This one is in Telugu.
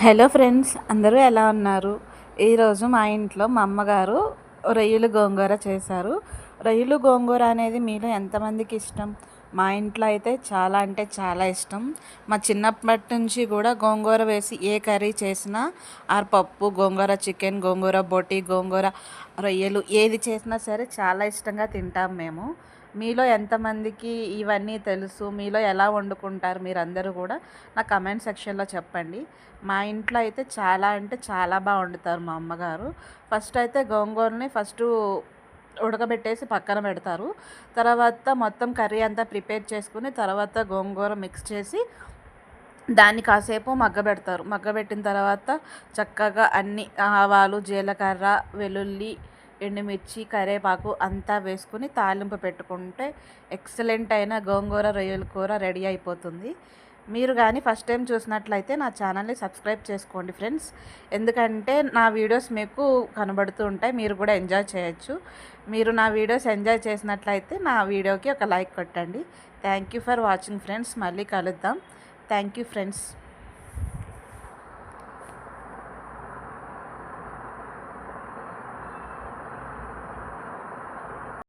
హలో ఫ్రెండ్స్, అందరూ ఎలా ఉన్నారు? ఈరోజు మా ఇంట్లో మా అమ్మగారు రొయ్యలు గోంగూర చేశారు. రొయ్యలు గోంగూర అనేది మీలో ఎంతమందికి ఇష్టం? మా ఇంట్లో అయితే చాలా అంటే చాలా ఇష్టం. మా చిన్నప్పటి నుంచి కూడా గోంగూర వేసి ఏ కర్రీ చేసినా పప్పు, గోంగూర చికెన్, గోంగూర బోటి, గోంగూర రొయ్యలు ఏది చేసినా సరే చాలా ఇష్టంగా తింటాం మేము. మీలో ఎంతమందికి ఇవన్నీ తెలుసు? మీలో ఎలా వండుకుంటారు మీరందరూ కూడా నా కమెంట్ సెక్షన్లో చెప్పండి. మా ఇంట్లో అయితే చాలా అంటే చాలా బాగా వండుతారు మా అమ్మగారు. ఫస్ట్ అయితే గోంగూరని ఉడకబెట్టేసి పక్కన పెడతారు. తర్వాత మొత్తం కర్రీ అంతా ప్రిపేర్ చేసుకుని తర్వాత గోంగూర మిక్స్ చేసి దాన్ని కాసేపు మగ్గబెడతారు. మగ్గబెట్టిన తర్వాత చక్కగా అన్ని ఆవాలు, జీలకర్ర, వెల్లుల్లి, ఎండుమిర్చి, కరివేపాకు అంతా వేసుకుని తాలింపు పెట్టుకుంటే ఎక్సలెంట్ అయిన గోంగూర రొయ్యల కూర రెడీ అయిపోతుంది. మీరు కానీ ఫస్ట్ టైం చూసినట్లయితే నా ఛానల్ని సబ్స్క్రైబ్ చేసుకోండి ఫ్రెండ్స్. ఎందుకంటే నా వీడియోస్ మీకు కనబడుతూ ఉంటాయి, మీరు కూడా ఎంజాయ్ చేయొచ్చు. మీరు నా వీడియోస్ ఎంజాయ్ చేసినట్లయితే నా వీడియోకి ఒక లైక్ కొట్టండి. Thank you for watching friends. మళ్ళీ కలుద్దాం. Thank you friends.